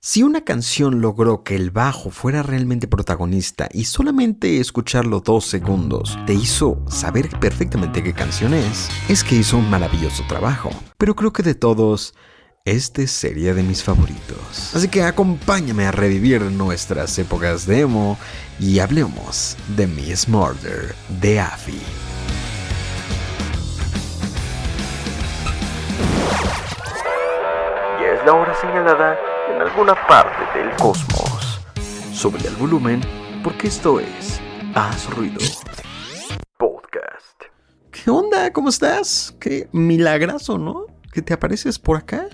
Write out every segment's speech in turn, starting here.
Si una canción logró que el bajo fuera realmente protagonista y solamente escucharlo 2 segundos te hizo saber perfectamente qué canción es que hizo un maravilloso trabajo. Pero creo que de todos, este sería de mis favoritos. Así que acompáñame a revivir nuestras épocas de emo y hablemos de Miss Murder de Afi. Ya es la hora señalada en alguna parte del cosmos. Sube el volumen porque esto es Haz Ruido Podcast. ¿Qué onda? ¿Cómo estás? Qué milagroso, ¿no? ¿Que te apareces por acá?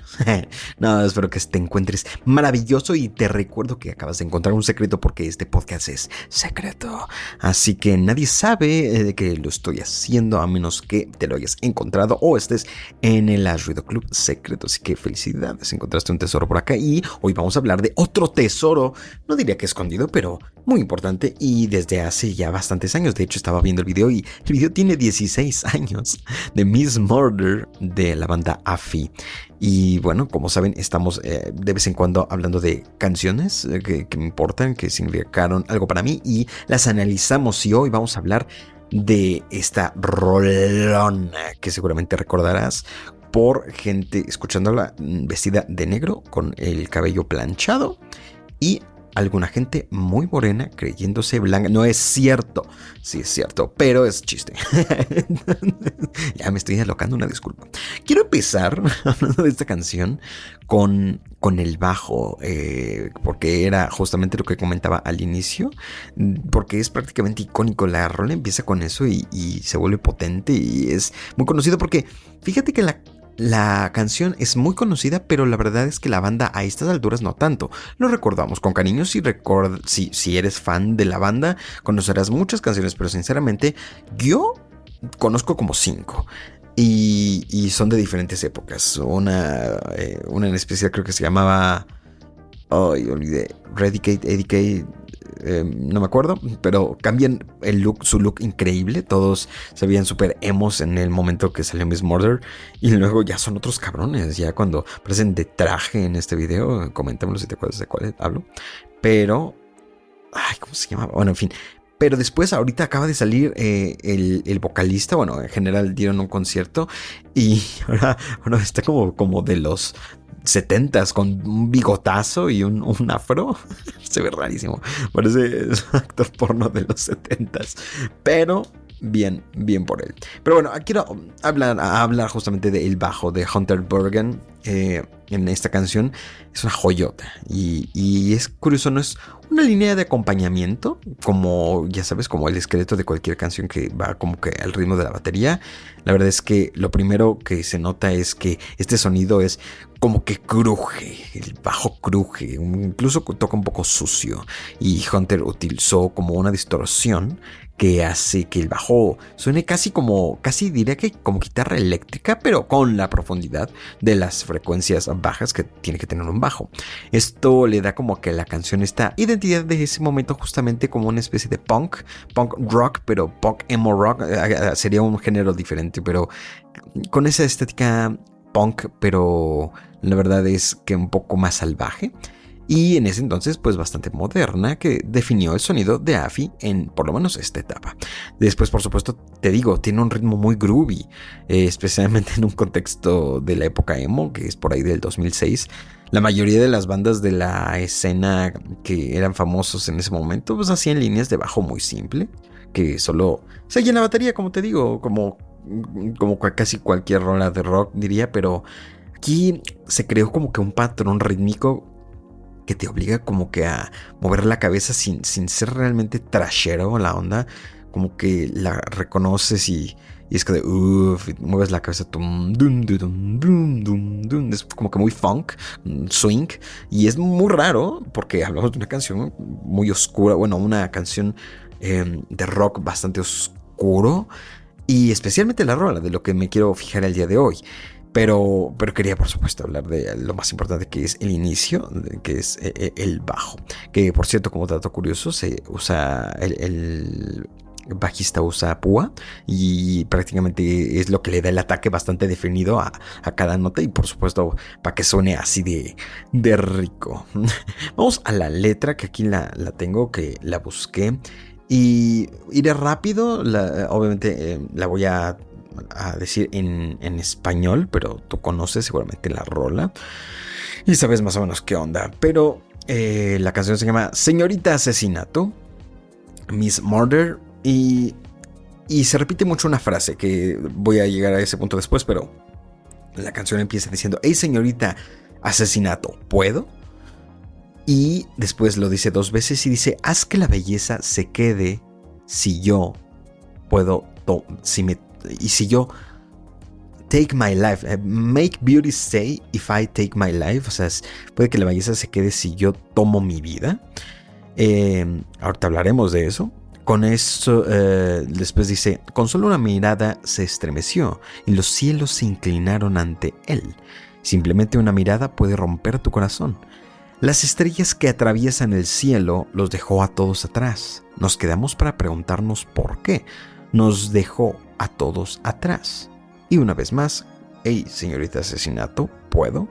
No, espero que te encuentres maravilloso y te recuerdo que acabas de encontrar un secreto porque este podcast es secreto. Así que nadie sabe que lo estoy haciendo a menos que te lo hayas encontrado o estés en el Haz Ruido Club secreto. Así que felicidades, encontraste un tesoro por acá y hoy vamos a hablar de otro tesoro. No diría que escondido, pero muy importante y desde hace ya bastantes años. De hecho, estaba viendo el video y el video tiene 16 años de Miss Murder de la banda Afi. Y bueno, como saben, estamos de vez en cuando hablando de canciones que me importan, que significaron algo para mí y las analizamos. Y hoy vamos a hablar de esta rolona que seguramente recordarás por gente escuchándola vestida de negro con el cabello planchado y alguna gente muy morena creyéndose blanca. No es cierto. Sí es cierto, pero es chiste. Ya me estoy alocando, una disculpa. Quiero empezar hablando de esta canción con el bajo, porque era justamente lo que comentaba al inicio, porque es prácticamente icónico. La rola empieza con eso y se vuelve potente y es muy conocido porque fíjate que la canción es muy conocida, pero la verdad es que la banda a estas alturas no tanto. Lo recordamos con cariño. Si eres fan de la banda, conocerás muchas canciones, pero sinceramente yo conozco como 5. Y son de diferentes épocas. Una en especial creo que se llamaba... Ay, olvidé. Educate. No me acuerdo, pero cambian su look increíble. Todos se veían súper emos en el momento que salió Miss Murder. Y luego ya son otros cabrones. Ya cuando aparecen de traje en este video, coméntamelo si te acuerdas de cuál hablo. Pero... Ay, ¿cómo se llama? Bueno, en fin. Pero después, ahorita acaba de salir el vocalista. Bueno, en general dieron un concierto. Y ahora está como de los 70s con un bigotazo y un afro. Se ve rarísimo. Parece un actor porno de los 70s. Pero bien por él. Pero bueno, quiero hablar justamente del bajo de Hunter Burgan en esta canción. Es una joyota. Y es curioso, no es una línea de acompañamiento, como ya sabes, como el esqueleto de cualquier canción que va como que al ritmo de la batería. La verdad es que lo primero que se nota es que este sonido es como que cruje, el bajo cruje, incluso toca un poco sucio. Y Hunter utilizó como una distorsión que hace que el bajo suene casi diría que como guitarra eléctrica, pero con la profundidad de las frecuencias bajas que tiene que tener un bajo. Esto le da como que la canción esta identidad de ese momento justamente como una especie de punk rock, pero punk emo rock. Sería un género diferente, pero con esa estética punk, pero la verdad es que un poco más salvaje. Y en ese entonces pues bastante moderna, que definió el sonido de Afi en por lo menos esta etapa. Después, por supuesto, te digo, tiene un ritmo muy groovy, especialmente en un contexto de la época emo, que es por ahí del 2006. La mayoría de las bandas de la escena que eran famosos en ese momento pues hacían líneas de bajo muy simple, que solo seguían la batería, como te digo, como casi cualquier rola de rock diría, pero aquí se creó como que un patrón rítmico que te obliga como que a mover la cabeza sin ser realmente trashero la onda, como que la reconoces y es que mueves la cabeza, es como que muy funk, swing, y es muy raro porque hablamos de una canción muy oscura, bueno, una canción de rock bastante oscuro, y especialmente la rola, de lo que me quiero fijar el día de hoy. Pero quería, por supuesto, hablar de lo más importante, que es el inicio, que es el bajo. Que, por cierto, como dato curioso, se usa bajista usa púa y prácticamente es lo que le da el ataque bastante definido a cada nota y por supuesto para que suene así de rico. Vamos a la letra, que aquí la tengo, que la busqué y iré rápido. Obviamente la voy a decir en español, pero tú conoces seguramente la rola y sabes más o menos qué onda. Pero la canción se llama Señorita Asesinato, Miss Murder, y se repite mucho una frase que voy a llegar a ese punto después, pero la canción empieza diciendo: hey señorita Asesinato, ¿puedo? Y después lo dice 2 veces y dice: haz que la belleza se quede si yo puedo, si yo take my life, make beauty stay if I take my life. O sea, puede que la belleza se quede si yo tomo mi vida. Ahorita hablaremos de eso. Con eso, después dice: con solo una mirada se estremeció y los cielos se inclinaron ante él. Simplemente una mirada puede romper tu corazón. Las estrellas que atraviesan el cielo los dejó a todos atrás. Nos quedamos para preguntarnos por qué. Nos dejó a todos atrás. Y una vez más: hey, señorita Asesinato, ¿puedo?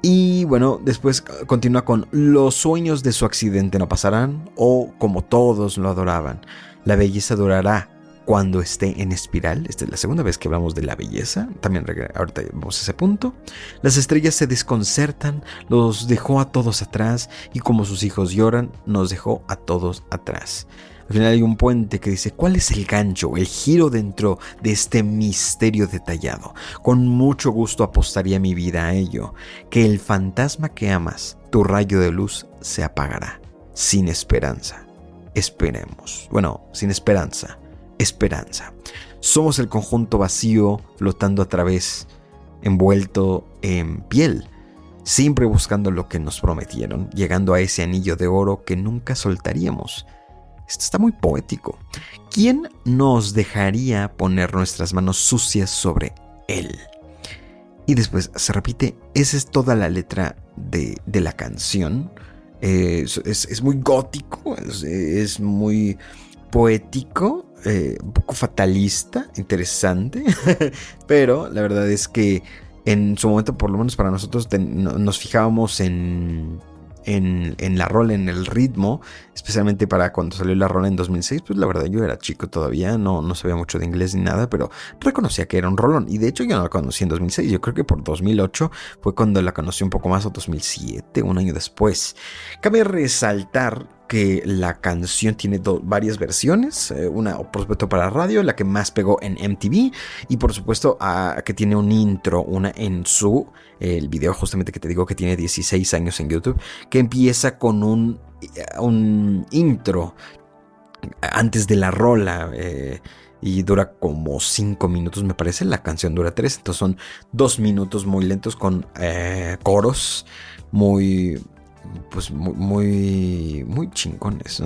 Y bueno, después continúa con: los sueños de su accidente no pasarán, o como todos lo adoraban. La belleza durará cuando esté en espiral. Esta es la segunda vez que hablamos de la belleza. También ahorita vamos a ese punto. Las estrellas se desconcertan, los dejó a todos atrás, y como sus hijos lloran, nos dejó a todos atrás. Al final hay un puente que dice: ¿cuál es el gancho, el giro dentro de este misterio detallado? Con mucho gusto apostaría mi vida a ello. Que el fantasma que amas, tu rayo de luz, se apagará. Sin esperanza. Esperemos. Bueno, sin esperanza. Esperanza. Somos el conjunto vacío flotando a través, envuelto en piel. Siempre buscando lo que nos prometieron, llegando a ese anillo de oro que nunca soltaríamos. Esto está muy poético. ¿Quién nos dejaría poner nuestras manos sucias sobre él? Y después se repite. Esa es toda la letra de la canción. Es muy gótico, es muy poético, un poco fatalista, interesante. Pero la verdad es que en su momento, por lo menos para nosotros, nos fijábamos en la rola, en el ritmo, especialmente para cuando salió la rola en 2006. Pues la verdad yo era chico todavía, no sabía mucho de inglés ni nada, pero reconocía que era un rolón. Y de hecho yo no la conocí en 2006, yo creo que por 2008 fue cuando la conocí un poco más, o 2007, un año después. Cabe resaltar que la canción tiene varias versiones, una por supuesto para radio, la que más pegó en MTV, y por supuesto que tiene un intro, una en el video justamente que te digo que tiene 16 años en YouTube, que empieza con un intro antes de la rola, y dura como 5 minutos me parece. La canción dura 3, entonces son 2 minutos muy lentos con coros muy chingones.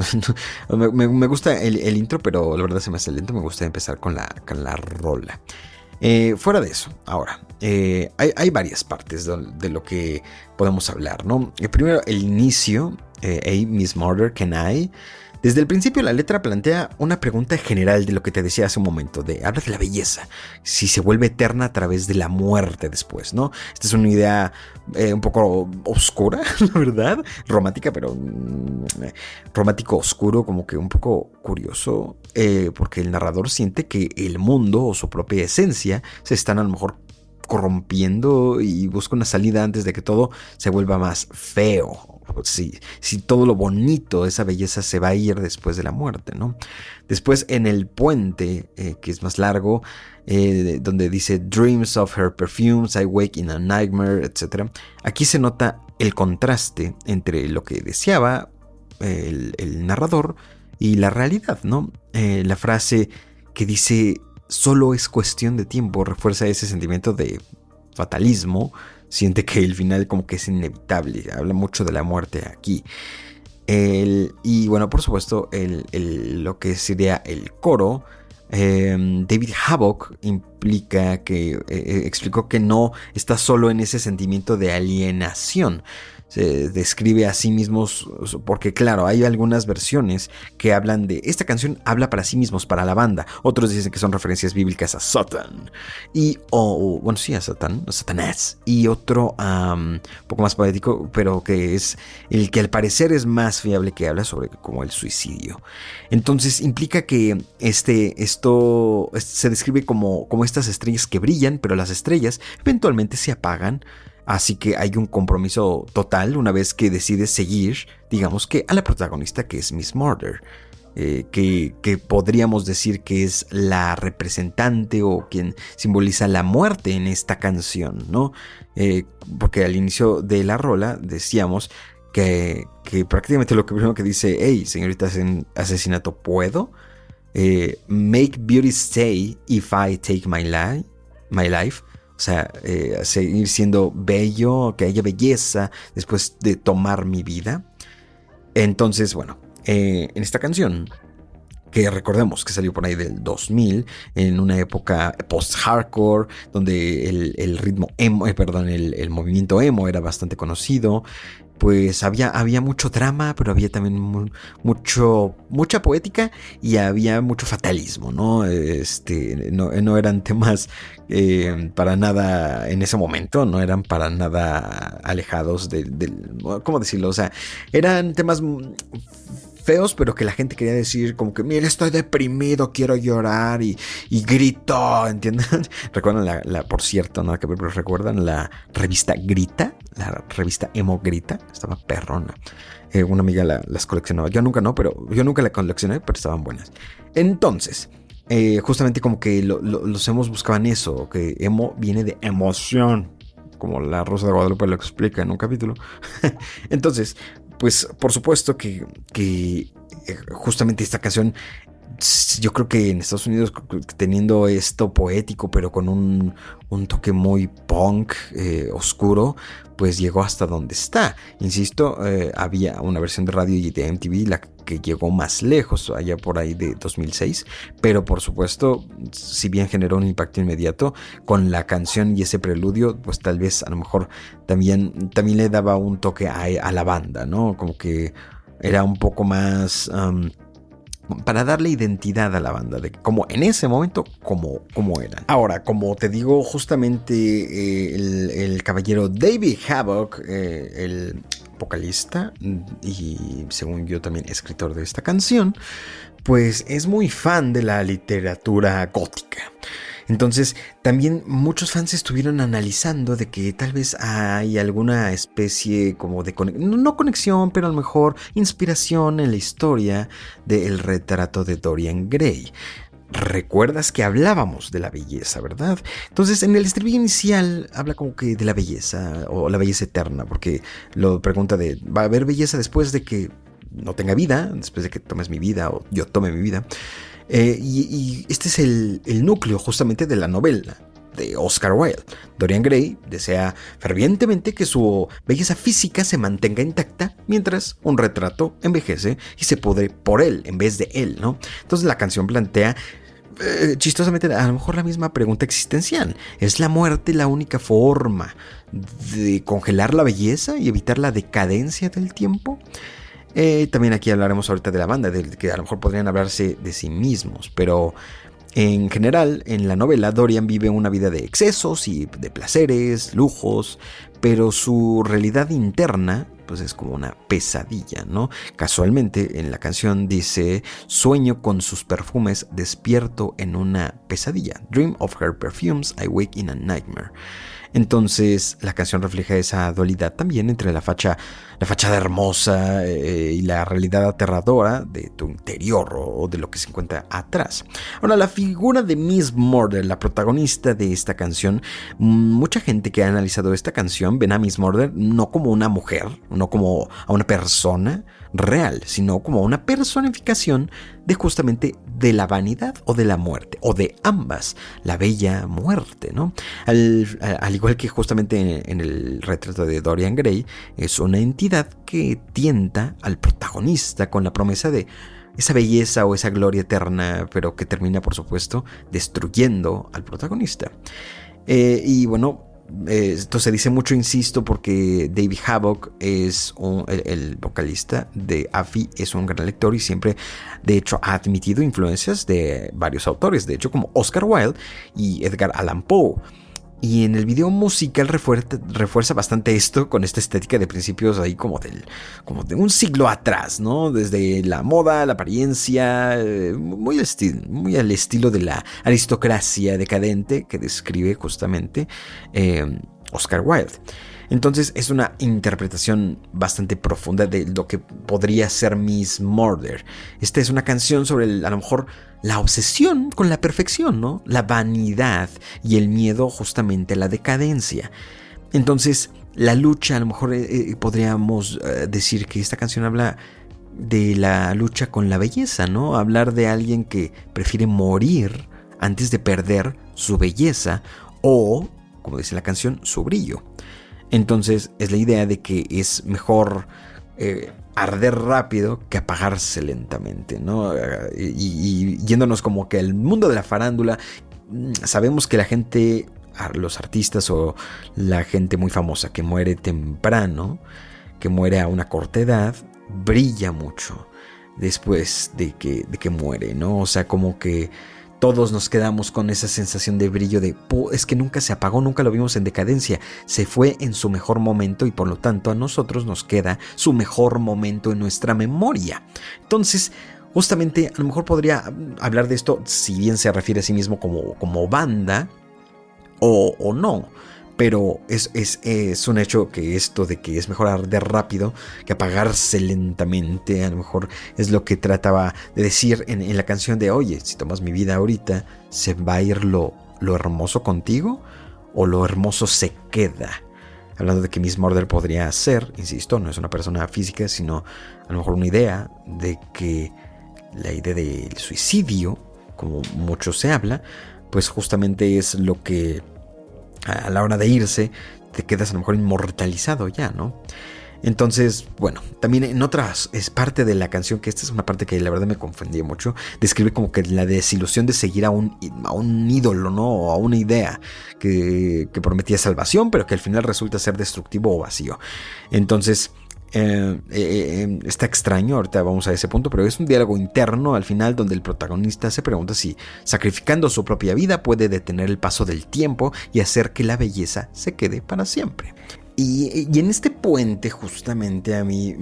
me gusta el intro, pero la verdad se me hace lento. Me gusta empezar con la rola. Fuera de eso, ahora hay varias partes de lo que podemos hablar, ¿no? Primero, el inicio. Hey, Miss Murder, can I? Desde el principio la letra plantea una pregunta general de lo que te decía hace un momento, habla de la belleza, si se vuelve eterna a través de la muerte después, ¿no? Esta es una idea un poco oscura, la verdad, romántica, pero romántico oscuro, como que un poco curioso, porque el narrador siente que el mundo o su propia esencia se están a lo mejor corrompiendo y busca una salida antes de que todo se vuelva más feo. Si todo lo bonito, esa belleza se va a ir después de la muerte, ¿no? Después en el puente, que es más largo, donde dice Dreams of her perfumes, I wake in a nightmare, etc. Aquí se nota el contraste entre lo que deseaba el narrador y la realidad, ¿no? La frase que dice solo es cuestión de tiempo refuerza ese sentimiento de fatalismo. Siente que el final como que es inevitable. Habla mucho de la muerte aquí. Y bueno, por supuesto, lo que sería el coro. David Havok explicó que no está solo en ese sentimiento de alienación, se describe a sí mismos, porque claro, hay algunas versiones que hablan de esta canción habla para sí mismos, para la banda. Otros dicen que son referencias bíblicas a Satan bueno, sí, a Satán, a Satanás. Y otro un poco más poético, pero que es el que al parecer es más fiable, que habla sobre como el suicidio. Entonces implica que esto se describe como estas estrellas que brillan, pero las estrellas eventualmente se apagan. Así que hay un compromiso total una vez que decides seguir, digamos que a la protagonista, que es Miss Murder. Que podríamos decir que es la representante o quien simboliza la muerte en esta canción, ¿no? Porque al inicio de la rola decíamos que prácticamente lo primero que dice, hey, señorita asesinato, ¿puedo? Make beauty stay if I take my life. O sea, seguir siendo bello, que haya belleza después de tomar mi vida. Entonces, bueno, en esta canción, que recordemos que salió por ahí del 2000, en una época post-hardcore, donde el ritmo emo, el movimiento emo era bastante conocido, pues había mucho drama, pero había también mucha poética y había mucho fatalismo, ¿no? No eran temas para nada en ese momento, no eran para nada alejados del ¿cómo decirlo? O sea, eran temas feos, pero que la gente quería decir como que, mira, estoy deprimido, quiero llorar y grito, ¿entienden? ¿Recuerdan por cierto, nada que ver, pero recuerdan la revista Grita? La revista Emo Grita, estaba perrona. Una amiga las coleccionaba, yo nunca la coleccioné, pero estaban buenas. Entonces, justamente como que los emos buscaban eso, que emo viene de emoción, como la Rosa de Guadalupe lo explica en un capítulo. Entonces, pues por supuesto que justamente esta canción, yo creo que en Estados Unidos, teniendo esto poético pero con un toque muy punk, oscuro, pues llegó hasta donde está. Insisto, había una versión de radio y de MTV la que llegó más lejos, allá por ahí de 2006, pero por supuesto, si bien generó un impacto inmediato con la canción y ese preludio, pues tal vez a lo mejor también le daba un toque a la banda, ¿no? Como que era un poco más para darle identidad a la banda, de cómo en ese momento, cómo eran. Ahora, como te digo, justamente el caballero David Havok, el vocalista y según yo también escritor de esta canción, pues es muy fan de la literatura gótica. Entonces, también muchos fans estuvieron analizando de que tal vez hay alguna especie como de no conexión, pero a lo mejor inspiración en la historia del retrato de Dorian Gray. Recuerdas que hablábamos de la belleza, ¿verdad? Entonces, en el estribillo inicial habla como que de la belleza o la belleza eterna, porque lo pregunta de, ¿va a haber belleza después de que no tenga vida, después de que tomes mi vida o yo tome mi vida? Y este es el núcleo justamente de la novela de Oscar Wilde. Dorian Gray desea fervientemente que su belleza física se mantenga intacta mientras un retrato envejece y se pudre por él en vez de él, ¿no? Entonces la canción plantea chistosamente a lo mejor la misma pregunta existencial. ¿Es la muerte la única forma de congelar la belleza y evitar la decadencia del tiempo? También aquí hablaremos ahorita de la banda, de que a lo mejor podrían hablarse de sí mismos, pero en general, en la novela, Dorian vive una vida de excesos y de placeres, lujos, pero su realidad interna pues es como una pesadilla, ¿no? Casualmente en la canción dice, sueño con sus perfumes, despierto en una pesadilla. Dream of her perfumes, I wake in a nightmare. Entonces la canción refleja esa dualidad también entre la fachada hermosa y la realidad aterradora de tu interior o de lo que se encuentra atrás. Ahora, la figura de Miss Murder, la protagonista de esta canción, mucha gente que ha analizado esta canción ven a Miss Murder no como una mujer, no como a una persona real, sino como una personificación de justamente de la vanidad o de la muerte, o de ambas, la bella muerte, ¿no? Al igual que justamente en el retrato de Dorian Gray, es una entidad que tienta al protagonista con la promesa de esa belleza o esa gloria eterna, pero que termina, por supuesto, destruyendo al protagonista. Y bueno, Esto se dice mucho, insisto, porque David Havok es el vocalista de Afi, es un gran lector y siempre, de hecho, ha admitido influencias de varios autores, de hecho, como Oscar Wilde y Edgar Allan Poe. Y en el video musical refuerza bastante esto con esta estética de principios ahí como de un siglo atrás, ¿no? Desde la moda, la apariencia, muy al estilo de la aristocracia decadente que describe justamente Oscar Wilde. Entonces es una interpretación bastante profunda de lo que podría ser Miss Murder. Esta es una canción sobre a lo mejor la obsesión con la perfección, ¿no? La vanidad y el miedo justamente a la decadencia. Entonces la lucha, a lo mejor podríamos decir que esta canción habla de la lucha con la belleza, ¿no? Hablar de alguien que prefiere morir antes de perder su belleza o, como dice la canción, su brillo. Entonces es la idea de que es mejor arder rápido que apagarse lentamente, ¿no? Y yéndonos como que al mundo de la farándula, sabemos que la gente, los artistas o la gente muy famosa que muere temprano, que muere a una corta edad, brilla mucho después de que muere, ¿no? O sea, como que todos nos quedamos con esa sensación de brillo es que nunca se apagó, nunca lo vimos en decadencia, se fue en su mejor momento y por lo tanto a nosotros nos queda su mejor momento en nuestra memoria. Entonces, justamente a lo mejor podría hablar de esto, si bien se refiere a sí mismo como banda o no. Pero es un hecho que esto de que es mejor arder rápido que apagarse lentamente, a lo mejor es lo que trataba de decir en la canción de oye, si tomas mi vida ahorita, ¿se va a ir lo hermoso contigo o lo hermoso se queda? Hablando de que Miss Murder podría ser, insisto, no es una persona física, sino a lo mejor una idea de que la idea del suicidio, como mucho se habla, pues justamente es lo que a la hora de irse te quedas a lo mejor inmortalizado ya, ¿no? Entonces, bueno, también en otras es parte de la canción, que esta es una parte que la verdad me confundía mucho, describe como que la desilusión de seguir a un ídolo, ¿no? O a una idea que prometía salvación, pero que al final resulta ser destructivo o vacío. Entonces, está extraño, ahorita vamos a ese punto, pero es un diálogo interno al final donde el protagonista se pregunta si sacrificando su propia vida puede detener el paso del tiempo y hacer que la belleza se quede para siempre. Y en este puente justamente a mí,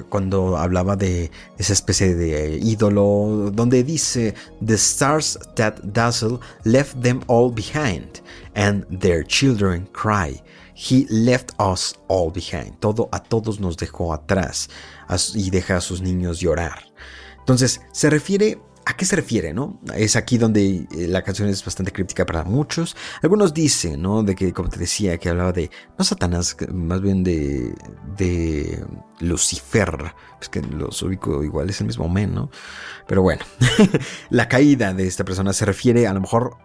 cuando hablaba de esa especie de ídolo, donde dice The stars that dazzle left them all behind and their children cry. He left us all behind. A todos nos dejó atrás y deja a sus niños llorar. Entonces, ¿a qué se refiere, no? Es aquí donde la canción es bastante críptica para muchos. Algunos dicen, ¿no? De que, como te decía, que hablaba de, no Satanás, más bien de Lucifer. Es que los ubico igual, es el mismo men, ¿no? Pero bueno, la caída de esta persona se refiere a lo mejor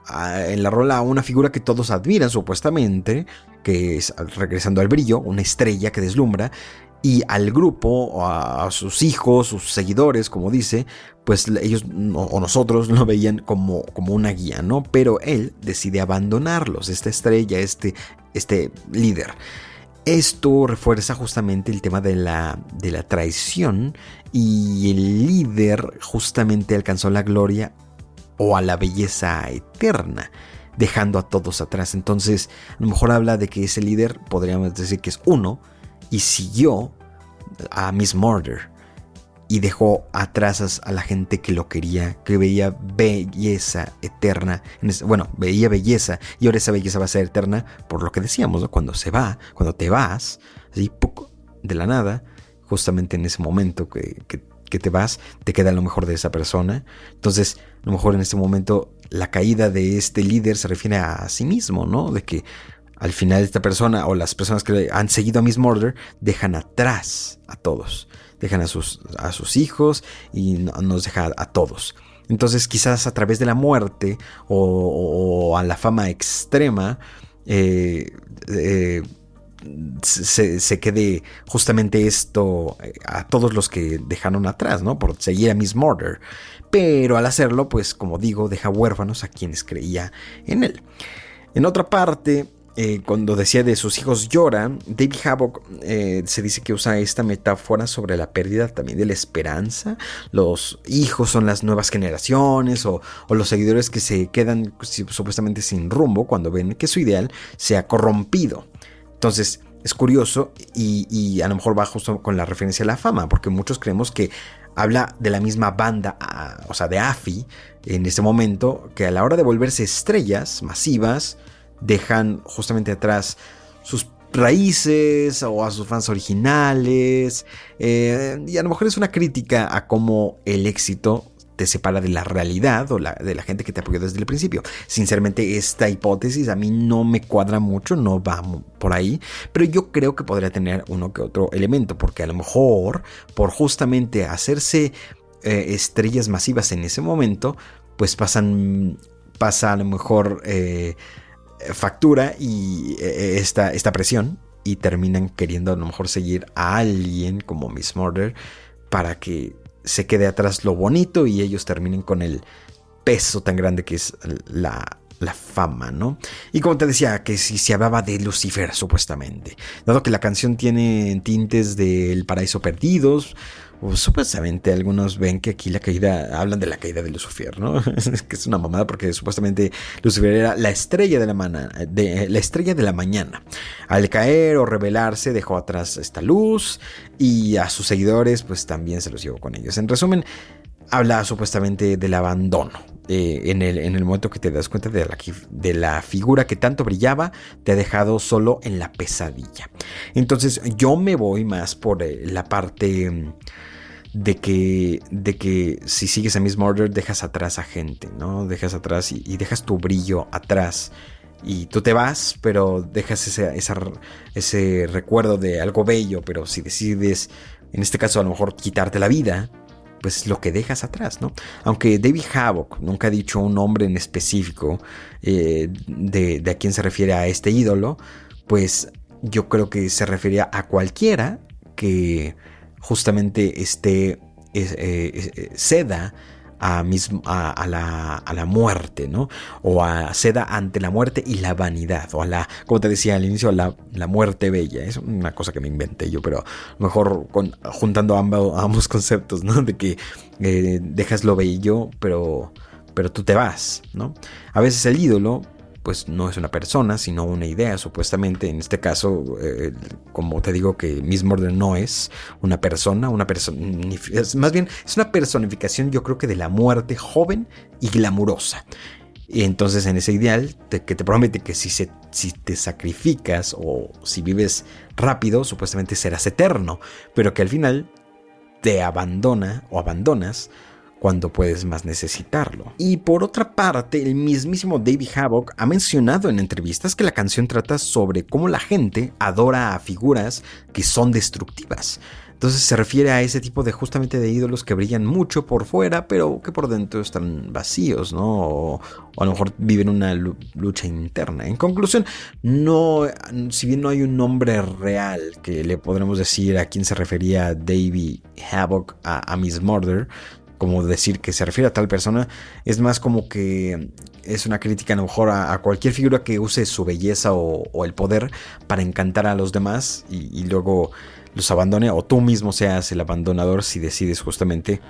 en la rola a una figura que todos admiran supuestamente, que es, regresando al brillo, una estrella que deslumbra, y al grupo, o a sus hijos, sus seguidores, como dice, pues ellos o nosotros lo veían como una guía, ¿no? Pero él decide abandonarlos, esta estrella, este líder. Esto refuerza justamente el tema de la traición, y el líder justamente alcanzó la gloria o a la belleza eterna, dejando a todos atrás. Entonces, a lo mejor habla de que ese líder, podríamos decir que es uno, y siguió a Miss Murder y dejó atrás a la gente que lo quería, que veía belleza eterna. Veía belleza, y ahora esa belleza va a ser eterna por lo que decíamos, ¿no? Cuando te vas, así, ¡puc!, de la nada, justamente en ese momento que te vas, te queda lo mejor de esa persona. Entonces, a lo mejor en este momento la caída de este líder se refiere a sí mismo, ¿no? De que al final esta persona o las personas que han seguido a Miss Murder dejan atrás a todos. Dejan a sus hijos y nos deja a todos. Entonces quizás a través de la muerte o a la fama extrema se quede justamente esto a todos los que dejaron atrás, ¿no? Por seguir a Miss Murder. Pero al hacerlo, pues como digo, deja huérfanos a quienes creía en él. En otra parte, cuando decía de sus hijos llora, David Havok se dice que usa esta metáfora sobre la pérdida también de la esperanza. Los hijos son las nuevas generaciones o los seguidores que se quedan supuestamente sin rumbo cuando ven que su ideal se ha corrompido. Entonces es curioso y a lo mejor va justo con la referencia a la fama, porque muchos creemos que habla de la misma banda, o sea, de AFI, en este momento, que a la hora de volverse estrellas masivas, dejan justamente atrás sus raíces o a sus fans originales. Y a lo mejor es una crítica a cómo el éxito te separa de la realidad o de la gente que te apoyó desde el principio. Sinceramente, esta hipótesis a mí no me cuadra mucho, no va por ahí, pero yo creo que podría tener uno que otro elemento, porque a lo mejor por justamente hacerse estrellas masivas en ese momento, pues pasa a lo mejor factura y esta presión, y terminan queriendo a lo mejor seguir a alguien como Miss Murder para que se quede atrás lo bonito y ellos terminen con el peso tan grande que es la fama, ¿no? Y como te decía, que si se hablaba de Lucifer, supuestamente, dado que la canción tiene tintes del Paraíso Perdidos, supuestamente algunos ven que aquí hablan de la caída de Lucifer, ¿no? Que es una mamada, porque supuestamente Lucifer era la estrella de la mañana. Al caer o rebelarse dejó atrás esta luz y a sus seguidores pues también se los llevó con ellos. En resumen, habla supuestamente del abandono. En el momento que te das cuenta de la figura que tanto brillaba, te ha dejado solo en la pesadilla. Entonces yo me voy más por la parte de que si sigues a Miss Murder dejas atrás a gente, ¿no? Dejas atrás y dejas tu brillo atrás. Y tú te vas, pero dejas ese recuerdo de algo bello. Pero si decides, en este caso a lo mejor quitarte la vida, pues lo que dejas atrás, ¿no? Aunque David Havok nunca ha dicho un nombre en específico de a quién se refiere a este ídolo, pues yo creo que se refería a cualquiera que justamente ceda a la muerte, ¿no? O ceda ante la muerte y la vanidad, o como te decía al inicio, la muerte bella. Es una cosa que me inventé yo, pero mejor juntando ambos conceptos, ¿no? De que dejas lo bello, pero tú te vas, ¿no? A veces el ídolo pues no es una persona, sino una idea, supuestamente. En este caso, como te digo, que Miss Murder no es una persona, más bien es una personificación, yo creo, que de la muerte joven y glamurosa. Y entonces, en ese ideal que te promete que si te sacrificas o si vives rápido, supuestamente serás eterno, pero que al final te abandona o abandonas cuando puedes más necesitarlo. Y por otra parte, el mismísimo David Havok ha mencionado en entrevistas que la canción trata sobre cómo la gente adora a figuras que son destructivas. Entonces se refiere a ese tipo justamente de ídolos que brillan mucho por fuera, pero que por dentro están vacíos, ¿no? O a lo mejor viven una lucha interna. En conclusión, si bien no hay un nombre real que le podremos decir a quién se refería David Havok a Miss Murder, como decir que se refiere a tal persona, es más como que es una crítica a lo mejor a cualquier figura que use su belleza o el poder para encantar a los demás y luego los abandone, o tú mismo seas el abandonador si decides justamente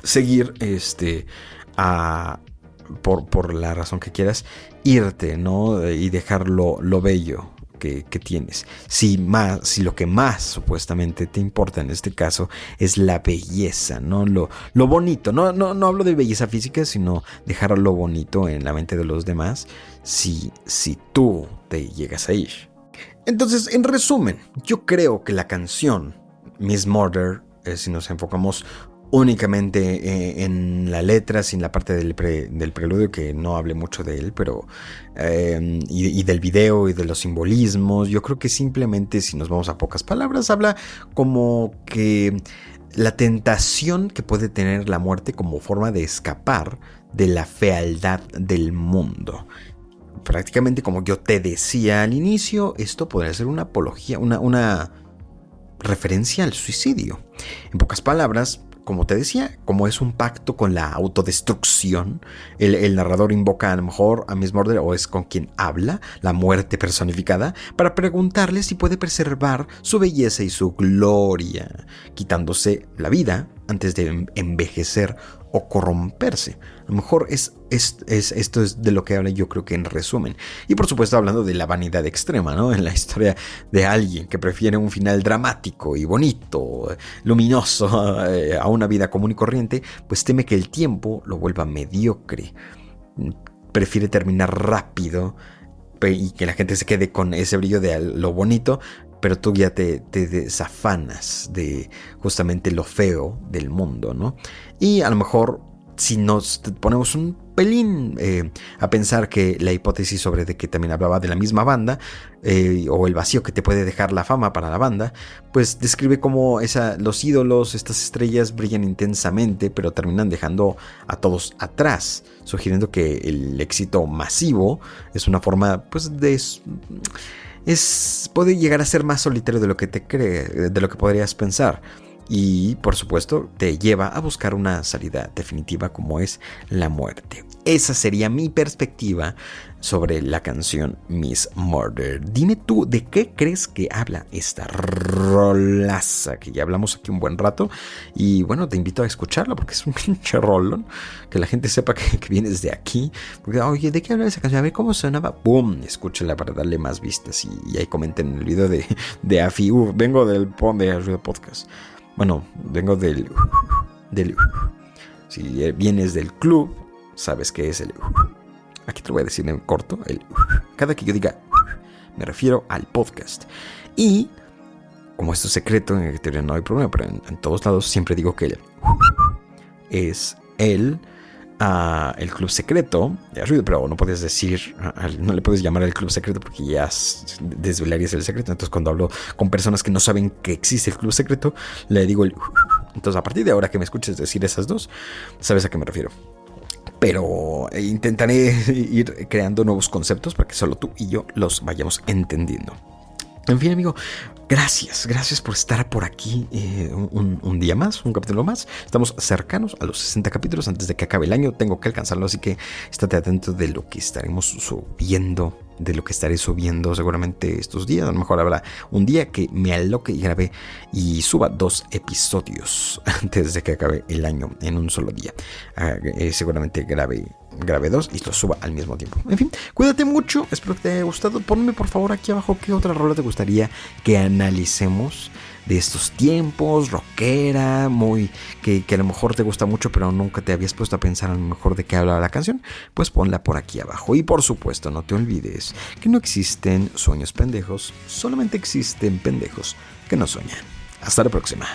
seguir por la razón que quieras, irte, ¿no? Y dejar lo bello que tienes. Si lo que más supuestamente te importa en este caso es la belleza, ¿no? Lo bonito. No hablo de belleza física, sino dejar lo bonito en la mente de los demás si tú te llegas a ir. Entonces, en resumen, yo creo que la canción Miss Murder, si nos enfocamos únicamente en la letra, sin la parte del preludio, que no hablé mucho de él, pero y del video y de los simbolismos, yo creo que simplemente, si nos vamos a pocas palabras, habla como que la tentación que puede tener la muerte como forma de escapar de la fealdad del mundo. Prácticamente, como yo te decía al inicio, esto podría ser una apología, una referencia al suicidio. En pocas palabras, como te decía, como es un pacto con la autodestrucción, el narrador invoca a lo mejor a Miss Murder, o es con quien habla, la muerte personificada, para preguntarle si puede preservar su belleza y su gloria, quitándose la vida antes de envejecer o corromperse. A lo mejor esto es de lo que habla, yo creo que en resumen. Y por supuesto hablando de la vanidad extrema, ¿no? En la historia de alguien que prefiere un final dramático y bonito, luminoso, a una vida común y corriente, pues teme que el tiempo lo vuelva mediocre. Prefiere terminar rápido y que la gente se quede con ese brillo de lo bonito, pero tú ya te desafanas de justamente lo feo del mundo, ¿no? Y a lo mejor si nos ponemos un pelín a pensar que la hipótesis sobre de que también hablaba de la misma banda, o el vacío que te puede dejar la fama para la banda, pues describe cómo los ídolos, estas estrellas brillan intensamente, pero terminan dejando a todos atrás, sugiriendo que el éxito masivo es una forma, pues, puede llegar a ser más solitario de lo que de lo que podrías pensar. Y por supuesto te lleva a buscar una salida definitiva, como es la muerte. Esa sería mi perspectiva sobre la canción Miss Murder. Dime tú, ¿de qué crees que habla esta rolaza? Que ya hablamos aquí un buen rato. Y bueno, te invito a escucharla porque es un pinche rolón. Que la gente sepa que vienes de aquí. Porque, oye, ¿de qué habla esa canción? A ver cómo sonaba. ¡Pum! Escúchala para darle más vistas. Y ahí comenten en el video de Afi. Vengo del podcast. Bueno, vengo del... Si vienes del club, sabes que es el... Aquí te lo voy a decir en corto. Cada que yo diga... me refiero al podcast. Y... como esto es secreto, en teoría no hay problema, pero en todos lados siempre digo que es el club secreto de ruido, pero no puedes decir, no le puedes llamar al club secreto porque ya desvelarías el secreto. Entonces cuando hablo con personas que no saben que existe el club secreto, le digo el... Entonces a partir de ahora que me escuches decir esas dos, sabes a qué me refiero. Pero intentaré ir creando nuevos conceptos para que solo tú y yo los vayamos entendiendo. En fin, amigo, gracias por estar por aquí un día más, un capítulo más. Estamos cercanos a los 60 capítulos antes de que acabe el año. Tengo que alcanzarlo, así que estate atento de lo que estaremos subiendo, de lo que estaré subiendo seguramente estos días. A lo mejor habrá un día que me aloque y grabe y suba 2 episodios antes de que acabe el año en un solo día. Seguramente grabe 2 y los suba al mismo tiempo. En fin, cuídate mucho, espero que te haya gustado. Ponme por favor aquí abajo qué otra rola te gustaría que analicemos de estos tiempos, rockera, que a lo mejor te gusta mucho, pero nunca te habías puesto a pensar a lo mejor de qué hablaba la canción. Pues ponla por aquí abajo. Y por supuesto, no te olvides que no existen sueños pendejos, solamente existen pendejos que no sueñan. Hasta la próxima.